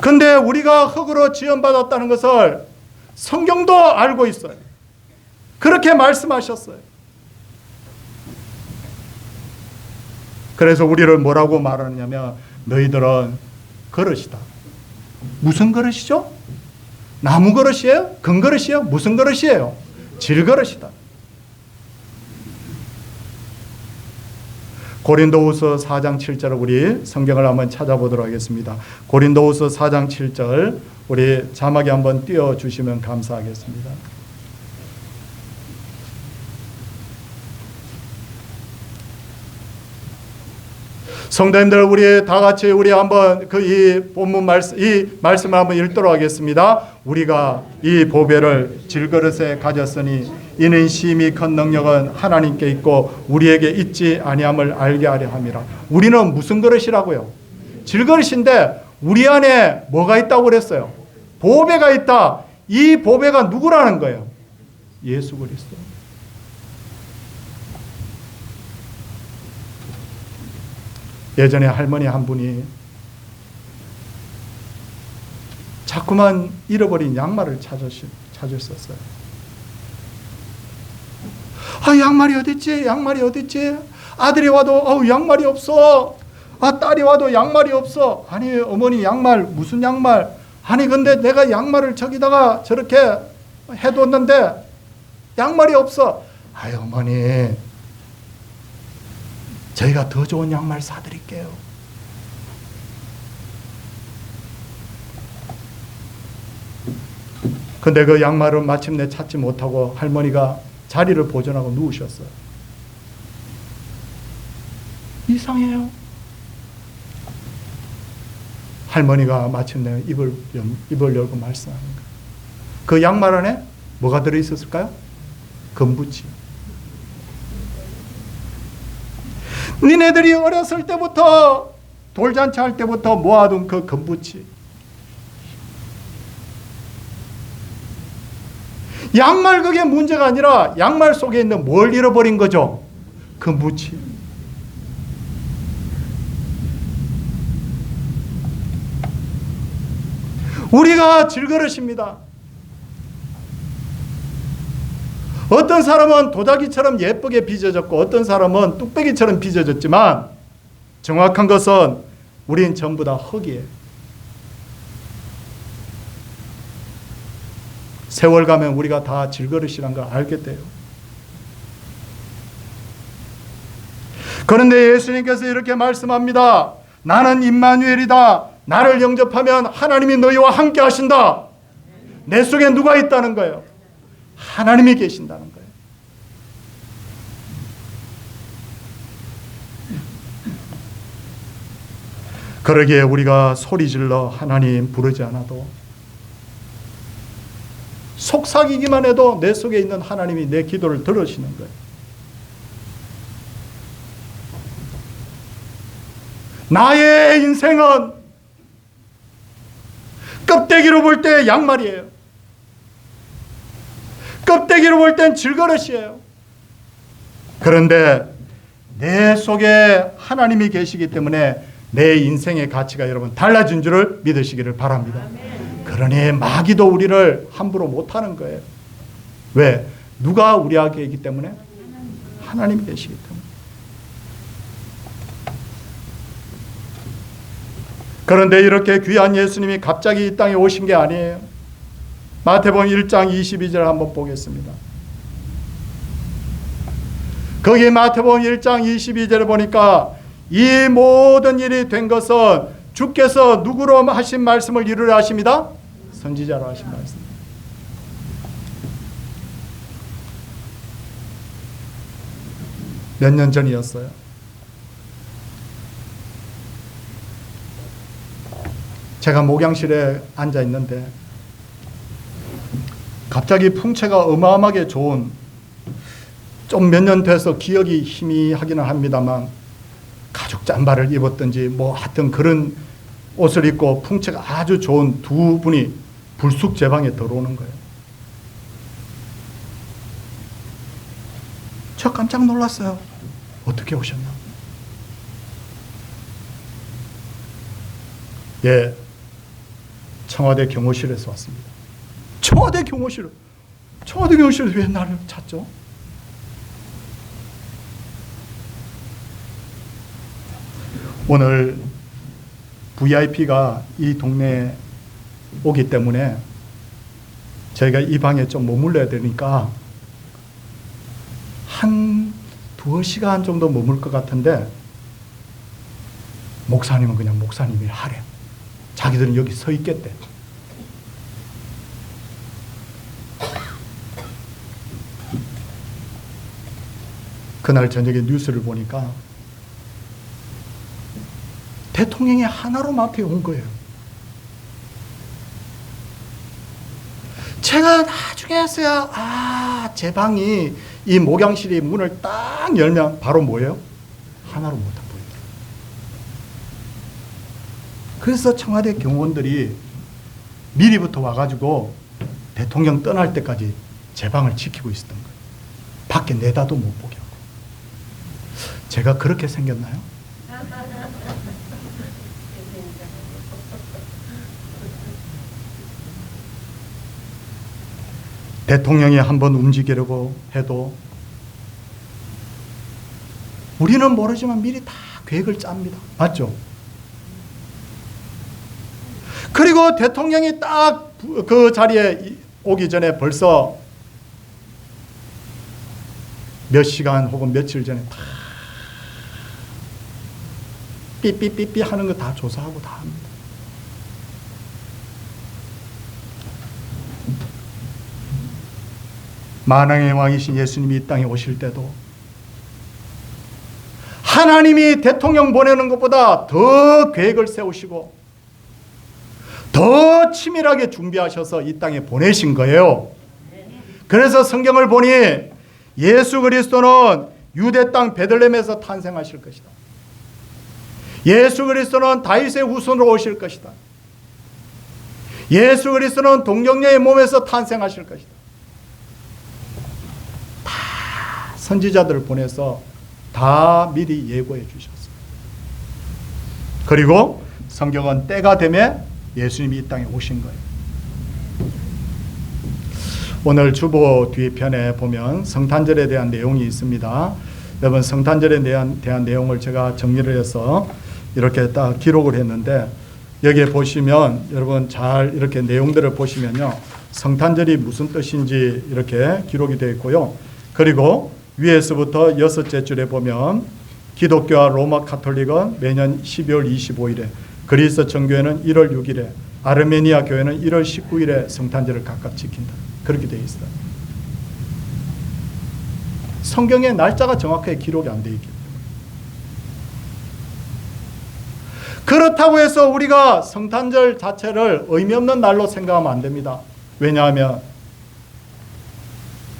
[SPEAKER 1] 근데 우리가 흙으로 지음받았다는 것을 성경도 알고 있어요. 그렇게 말씀하셨어요. 그래서 우리를 뭐라고 말하느냐면 너희들은 그릇이다. 무슨 그릇이죠? 나무 그릇이에요? 금 그릇이에요? 무슨 그릇이에요? 질 그릇이다. 고린도후서 4장 7절을 우리 성경을 한번 찾아보도록 하겠습니다. 고린도후서 4장 7절 우리 자막에 한번 띄워주시면 감사하겠습니다. 성도님들, 우리 다 같이 우리 한번 이 본문 말씀, 이 말씀을 한번 읽도록 하겠습니다. 우리가 이 보배를 질그릇에 가졌으니 이는 심히 큰 능력은 하나님께 있고 우리에게 있지 아니함을 알게 하려 함이라. 우리는 무슨 그릇이라고요? 질그릇인데 우리 안에 뭐가 있다고 그랬어요? 보배가 있다. 이 보배가 누구라는 거예요? 예수 그리스도. 예전에 할머니 한 분이 자꾸만 잃어버린 양말을 찾으셨어요. 양말이 어딨지? 양말이 어딨지? 아들이 와도 양말이 없어. 딸이 와도 양말이 없어. 아니 어머니 양말 무슨 양말? 아니 근데 내가 양말을 저기다가 저렇게 해뒀는데 양말이 없어. 어머니 저희가 더 좋은 양말 사드릴게요. 근데 그 양말을 마침내 찾지 못하고 할머니가 자리를 보존하고 누우셨어요. 이상해요. 할머니가 마침내 입을 열고 말씀하는 거예요. 그 양말 안에 뭐가 들어있었을까요? 금붙이. 니네들이 어렸을 때부터 돌잔치 할 때부터 모아둔 그 금붙이, 양말, 그게 문제가 아니라 양말 속에 있는 뭘 잃어버린 거죠? 금붙이. 우리가 질그릇입니다. 어떤 사람은 도자기처럼 예쁘게 빚어졌고 어떤 사람은 뚝배기처럼 빚어졌지만 정확한 것은 우린 전부 다 흙이에요. 세월 가면 우리가 다 질그릇이란 걸 알게 돼요. 그런데 예수님께서 이렇게 말씀합니다. 나는 임마누엘이다. 나를 영접하면 하나님이 너희와 함께 하신다. 내 속에 누가 있다는 거예요? 하나님이 계신다는 거예요. 그러기에 우리가 소리질러 하나님 부르지 않아도, 속삭이기만 해도 내 속에 있는 하나님이 내 기도를 들으시는 거예요. 나의 인생은 껍데기로 볼 때 양말이에요. 껍데기로 볼 땐 질그릇이에요. 그런데 내 속에 하나님이 계시기 때문에 내 인생의 가치가 여러분 달라진 줄을 믿으시기를 바랍니다. 그러니 마귀도 우리를 함부로 못하는 거예요. 왜? 누가 우리에게 있기 때문에? 하나님이 계시기 때문에. 그런데 이렇게 귀한 예수님이 갑자기 이 땅에 오신 게 아니에요. 마태복음 1장 22절 한번 보겠습니다. 거기 마태복음 1장 22절에 보니까 이 모든 일이 된 것은 주께서 누구로 하신 말씀을 이루려 하십니다? 선지자로 하신 말씀. 몇 년 전이었어요. 제가 목양실에 앉아 있는데 갑자기 풍채가 어마어마하게 좋은, 좀 몇 년 돼서 기억이 희미하기는 합니다만 가죽 잠바를 입었든지 뭐 하여튼 그런 옷을 입고 풍채가 아주 좋은 두 분이 불쑥 제 방에 들어오는 거예요. 저 깜짝 놀랐어요. 어떻게 오셨나? 예, 청와대 경호실에서 왔습니다. 청와대 경호실에서 왜 나를 찾죠? 오늘 VIP가 이 동네에 오기 때문에 저희가 이 방에 좀 머물러야 되니까 한 2시간 정도 머물 것 같은데 목사님은 그냥 목사님이 하래. 자기들은 여기 서 있겠대. 그날 저녁에 뉴스를 보니까 대통령이 하나로 앞에 온 거예요. 제가 나중에서야 제 방이, 이 목양실이 문을 딱 열면 바로 뭐예요? 하나로 못 보여요. 그래서 청와대 경호원들이 미리부터 와가지고 대통령 떠날 때까지 제 방을 지키고 있었던 거예요. 밖에 내다도 못 보게 하고. 제가 그렇게 생겼나요? 대통령이 한번 움직이려고 해도 우리는 모르지만 미리 다 계획을 짭니다. 맞죠? 그리고 대통령이 딱 그 자리에 오기 전에 벌써 몇 시간 혹은 며칠 전에 다 삐삐삐삐 하는 거 다 조사하고 다 합니다. 만왕의 왕이신 예수님이 이 땅에 오실 때도 하나님이 대통령 보내는 것보다 더 계획을 세우시고 더 치밀하게 준비하셔서 이 땅에 보내신 거예요. 그래서 성경을 보니 예수 그리스도는 유대 땅 베들레헴에서 탄생하실 것이다. 예수 그리스도는 다윗의 후손으로 오실 것이다. 예수 그리스도는 동정녀의 몸에서 탄생하실 것이다. 다 선지자들을 보내서 다 미리 예고해 주셨어요. 그리고 성경은 때가 되면 예수님이 이 땅에 오신 거예요. 오늘 주보 뒤편에 보면 성탄절에 대한 내용이 있습니다. 여러분, 성탄절에 대한 내용을 제가 정리를 해서 이렇게 딱 기록을 했는데, 여기에 보시면 여러분 잘 이렇게 내용들을 보시면요, 성탄절이 무슨 뜻인지 이렇게 기록이 되어 있고요. 그리고 위에서부터 6째 줄에 보면 기독교와 로마 가톨릭은 매년 12월 25일에, 그리스 정교회는 1월 6일에, 아르메니아 교회는 1월 19일에 성탄절을 각각 지킨다. 그렇게 되어 있어요. 성경에 날짜가 정확하게 기록이 안 되어 있기 때문에. 그렇다고 해서 우리가 성탄절 자체를 의미 없는 날로 생각하면 안 됩니다. 왜냐하면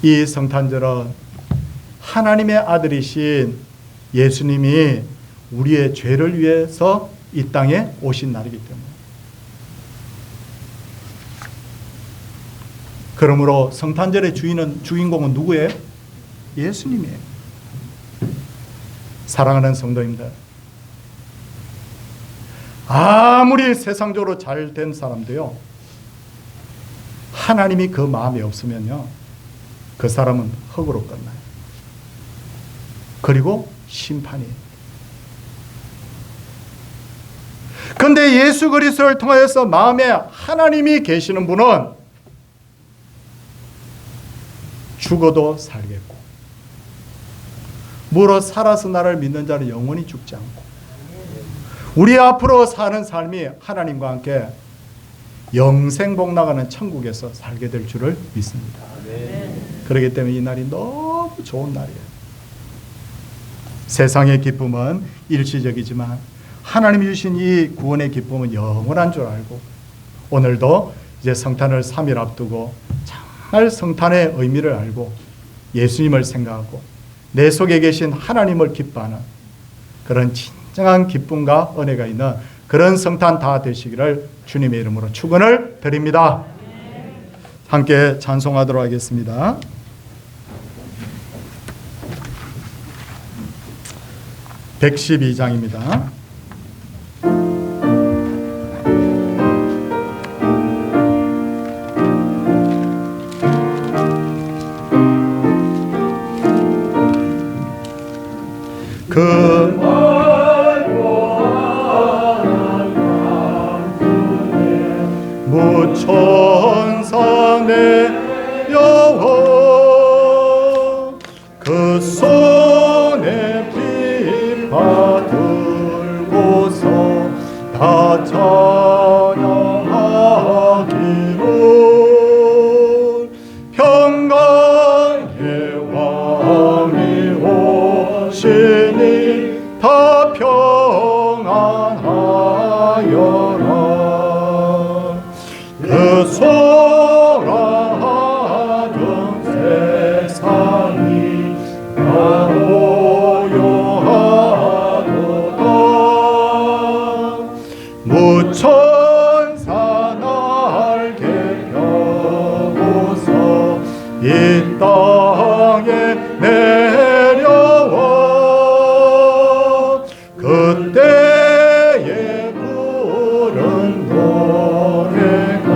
[SPEAKER 1] 이 성탄절은 하나님의 아들이신 예수님이 우리의 죄를 위해서 이 땅에 오신 날이기 때문에. 그러므로 성탄절의 주인공은 누구예요? 예수님이에요. 사랑하는 성도님들, 아무리 세상적으로 잘 된 사람도요, 하나님이 그 마음에 없으면요, 그 사람은 흙으로 끝나요. 그리고 심판이. 그런데 예수 그리스도를 통하여서 마음에 하나님이 계시는 분은 죽어도 살겠고, 무릇 살아서 나를 믿는 자는 영원히 죽지 않고, 우리 앞으로 사는 삶이 하나님과 함께 영생복 나가는 천국에서 살게 될 줄을 믿습니다. 그렇기 때문에 이 날이 너무 좋은 날이에요. 세상의 기쁨은 일시적이지만 하나님이 주신 이 구원의 기쁨은 영원한 줄 알고, 오늘도 이제 성탄을 3일 앞두고 정말 성탄의 의미를 알고 예수님을 생각하고 내 속에 계신 하나님을 기뻐하는 그런 진정한 기쁨과 은혜가 있는 그런 성탄 다 되시기를 주님의 이름으로 축원을 드립니다. 함께 찬송하도록 하겠습니다. 112장입니다. 무천산의 여호 그 손에 琵琶 들고서 다 찬양하기를 평강의 왕이 오시니 다 평안하여라. 그 소란하던 세상이 다 모여하도다. 무천사 날개 펴고서 이 땅에 내려와 그때에 부른 노래가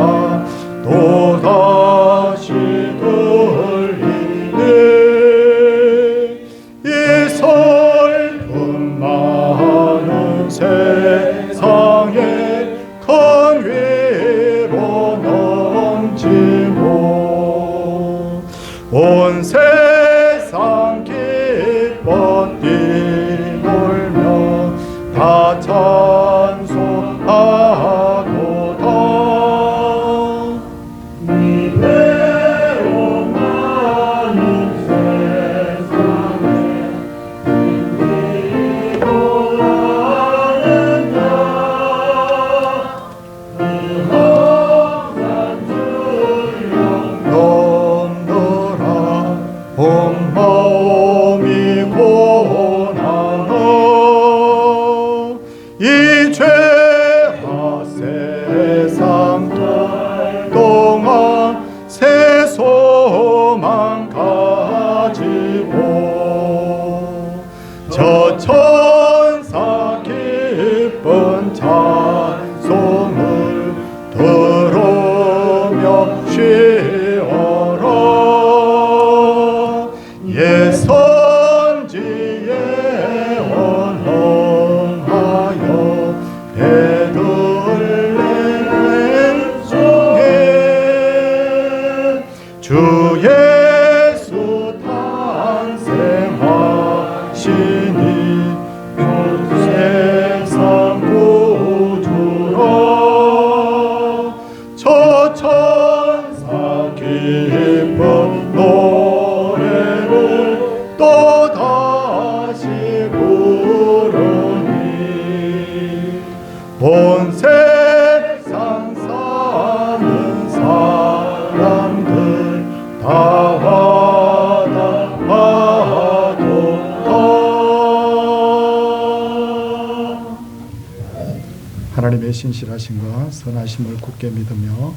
[SPEAKER 1] 하나님의 신실하심과 선하심을 굳게 믿으며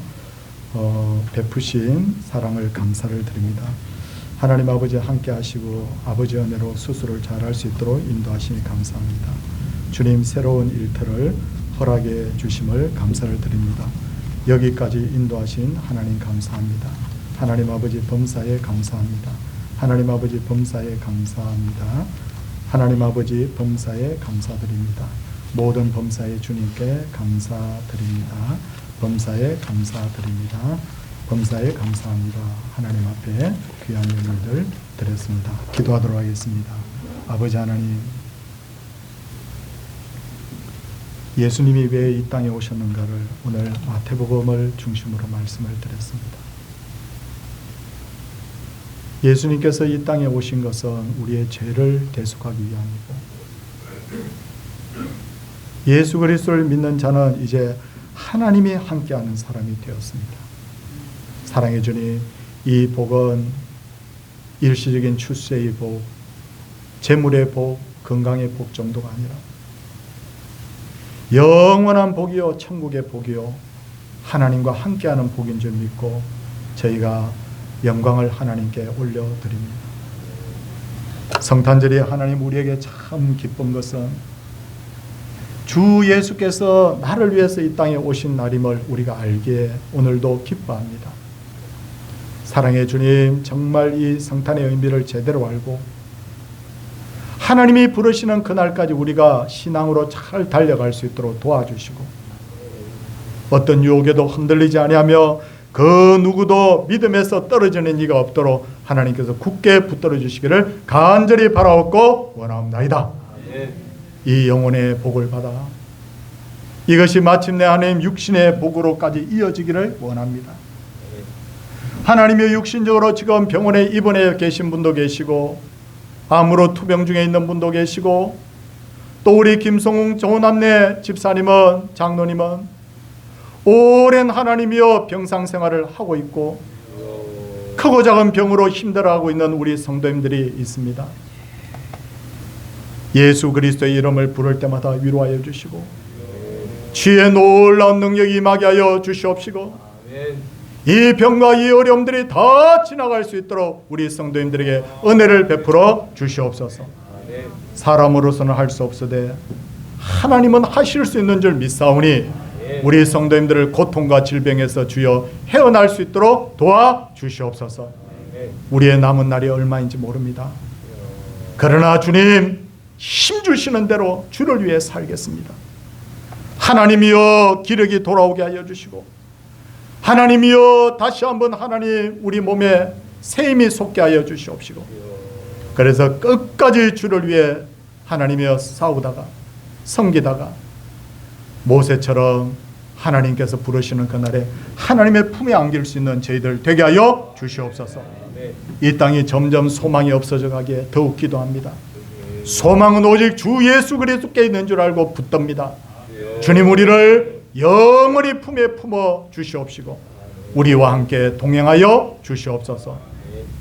[SPEAKER 1] 베푸신 사랑을 감사를 드립니다. 하나님 아버지 함께 하시고 아버지 은혜로 수술을 잘할 수 있도록 인도하시니 감사합니다. 주님 새로운 일터를 허락해 주심을 감사를 드립니다. 여기까지 인도하신 하나님 감사합니다. 하나님 아버지 범사에 감사합니다. 하나님 아버지 범사에 감사합니다. 하나님 아버지 범사에 감사드립니다. 모든 범사에 주님께 감사드립니다. 범사에 감사드립니다. 범사에 감사합니다. 하나님 앞에 귀한 예물들 드렸습니다. 기도하도록 하겠습니다. 아버지 하나님, 예수님이 왜 이 땅에 오셨는가를 오늘 마태복음을 중심으로 말씀을 드렸습니다. 예수님께서 이 땅에 오신 것은 우리의 죄를 대속하기 위함이고, 예수 그리스도를 믿는 자는 이제 하나님이 함께하는 사람이 되었습니다. 사랑해 주님, 이 복은 일시적인 출세의 복, 재물의 복, 건강의 복 정도가 아니라 영원한 복이요 천국의 복이요 하나님과 함께하는 복인 줄 믿고 저희가 영광을 하나님께 올려드립니다. 성탄절이 하나님 우리에게 참 기쁜 것은 주 예수께서 나를 위해서 이 땅에 오신 날임을 우리가 알기에 오늘도 기뻐합니다. 사랑의 주님, 정말 이 성탄의 의미를 제대로 알고 하나님이 부르시는 그날까지 우리가 신앙으로 잘 달려갈 수 있도록 도와주시고, 어떤 유혹에도 흔들리지 아니하며 그 누구도 믿음에서 떨어지는 이가 없도록 하나님께서 굳게 붙들어 주시기를 간절히 바라옵고 원하옵나이다. 이 영혼의 복을 받아 이것이 마침내 하나님 육신의 복으로까지 이어지기를 원합니다. 하나님의 육신적으로 지금 병원에 입원해 계신 분도 계시고 암으로 투병 중에 있는 분도 계시고, 또 우리 김성웅 조남래 집사님은, 장로님은 오랜 하나님이여 병상 생활을 하고 있고 크고 작은 병으로 힘들어하고 있는 우리 성도님들이 있습니다. 예수 그리스도의 이름을 부를 때마다 위로하여 주시고 주의 놀라운 능력이 임하게 하여 주시옵시고, 이 병과 이 어려움들이 다 지나갈 수 있도록 우리 성도님들에게 은혜를 베풀어 주시옵소서. 사람으로서는 할 수 없으되 하나님은 하실 수 있는 줄 믿사오니 우리 성도님들을 고통과 질병에서 주여 헤어날 수 있도록 도와주시옵소서. 우리의 남은 날이 얼마인지 모릅니다. 그러나 주님, 힘 주시는 대로 주를 위해 살겠습니다. 하나님이여 기력이 돌아오게 하여 주시고, 하나님이여 다시 한번 하나님 우리 몸에 새 힘이 솟게 하여 주시옵시고, 그래서 끝까지 주를 위해 하나님이여 싸우다가 섬기다가 모세처럼 하나님께서 부르시는 그날에 하나님의 품에 안길 수 있는 저희들 되게 하여 주시옵소서. 이 땅이 점점 소망이 없어져 가기에 더욱 기도합니다. 소망은 오직 주 예수 그리스도께 있는 줄 알고 붙듭니다. 주님, 우리를 영원히 품에 품어 주시옵시고 우리와 함께 동행하여 주시옵소서.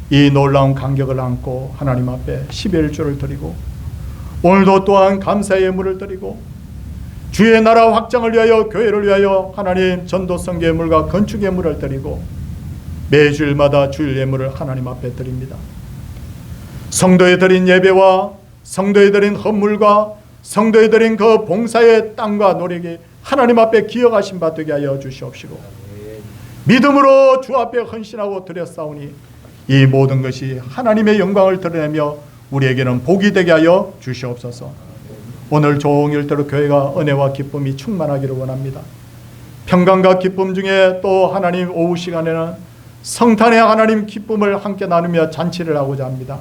[SPEAKER 1] 이 놀라운 간격을 안고 하나님 앞에 11조를 드리고 오늘도 또한 감사의 예물을 드리고 주의 나라 확장을 위하여 교회를 위하여 하나님 전도 선교 예물과 건축 예물을 드리고 매주일마다 주일 예물을 하나님 앞에 드립니다. 성도에 드린 예배와 성도에 드린 헌물과 성도에 드린 그 봉사의 땅과 노력이 하나님 앞에 기억하신 바 되게 하여 주시옵시고 믿음으로 주 앞에 헌신하고 드렸사오니 이 모든 것이 하나님의 영광을 드러내며 우리에게는 복이 되게 하여 주시옵소서. 오늘 종일대로 교회가 은혜와 기쁨이 충만하기를 원합니다. 평강과 기쁨 중에 또 하나님 오후 시간에는 성탄의 하나님 기쁨을 함께 나누며 잔치를 하고자 합니다.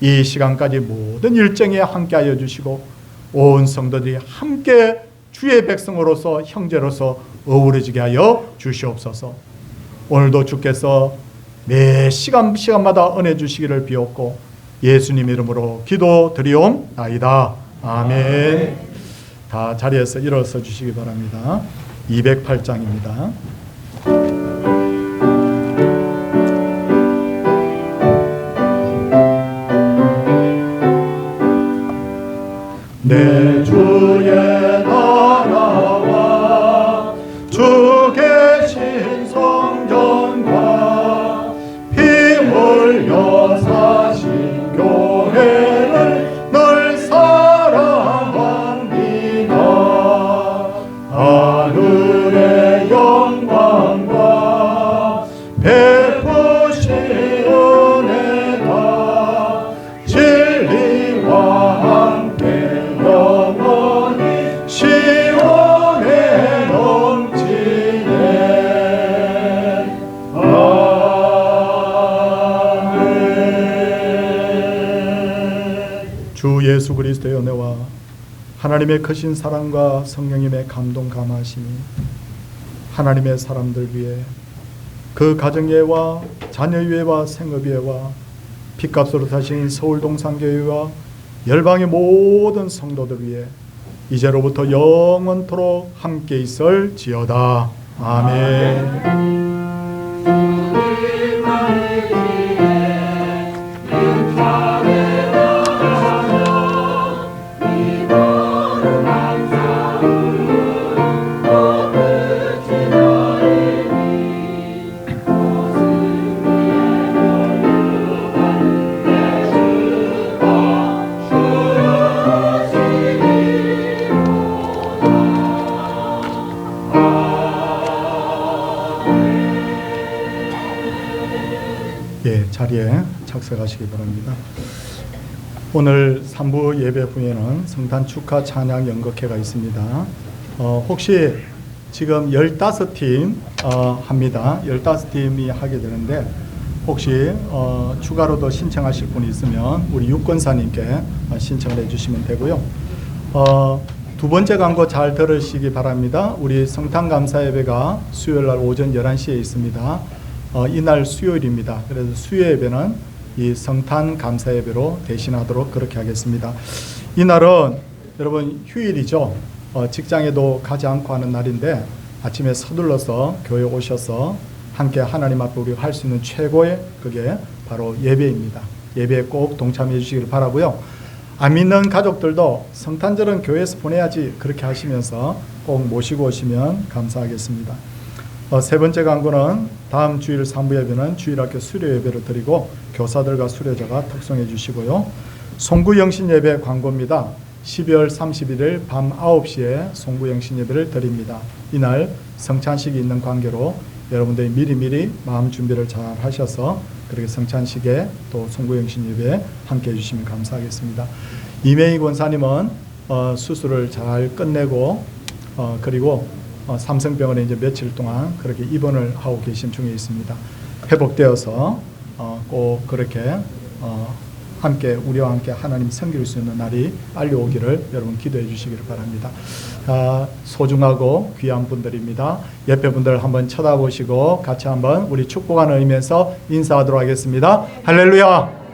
[SPEAKER 1] 이 시간까지 모든 일정에 함께 하여 주시고 온 성도들이 함께 주의 백성으로서 형제로서 어우러지게 하여 주시옵소서. 오늘도 주께서 매 시간마다 은혜 주시기를 비옵고 예수님 이름으로 기도드리옵나이다. 아멘. 다 자리에서 일어서 주시기 바랍니다. 208장입니다. 내 주의 나라와 진리와 함께 영원히 시온에 넘치네. 아멘. 주 예수 그리스도의 은혜와 하나님의 크신 사랑과 성령님의 감동 감화심이 하나님의 사람들 위해 그 가정예와 자녀예와 생업예와 핏값으로 사신 서울동산교회와 열방의 모든 성도들 위해 이제로부터 영원토록 함께 있을지어다. 아멘. 자리에 착석하시기 바랍니다. 오늘 3부 예배 후에는 성탄 축하 찬양 연극회가 있습니다. 혹시 지금 15팀 합니다. 15팀이 하게 되는데 혹시 추가로 더 신청하실 분이 있으면 우리 유권사님께 신청을 해주시면 되고요. 두 번째 광고 잘 들으시기 바랍니다. 우리 성탄 감사 예배가 수요일날 오전 11시에 있습니다. 이날 수요일입니다. 그래서 수요 예배는 이 성탄 감사 예배로 대신하도록 그렇게 하겠습니다. 이날은 여러분 휴일이죠. 직장에도 가지 않고 하는 날인데 아침에 서둘러서 교회 오셔서 함께 하나님 앞에 우리가 할 수 있는 최고의 그게 바로 예배입니다. 예배에 꼭 동참해 주시기를 바라고요. 안 믿는 가족들도 성탄절은 교회에서 보내야지 그렇게 하시면서 꼭 모시고 오시면 감사하겠습니다. 세 번째 광고는 다음 주일 3부 예배는 주일학교 수료 예배를 드리고 교사들과 수료자가 특송해 주시고요. 송구영신 예배 광고입니다. 12월 31일 밤 9시에 송구영신 예배를 드립니다. 이날 성찬식이 있는 관계로 여러분들이 미리미리 마음 준비를 잘 하셔서 그렇게 성찬식에 또 송구영신 예배에 함께 해주시면 감사하겠습니다. 이메희 권사님은 수술을 잘 끝내고 그리고 삼성병원에 이제 며칠 동안 그렇게 입원을 하고 계신 중에 있습니다. 회복되어서 꼭 그렇게 함께 우리와 함께 하나님 섬길 수 있는 날이 빨리 오기를 여러분 기도해 주시기를 바랍니다. 소중하고 귀한 분들입니다. 옆에 분들 한번 쳐다보시고 같이 한번 우리 축복하는 의미에서 인사하도록 하겠습니다. 할렐루야.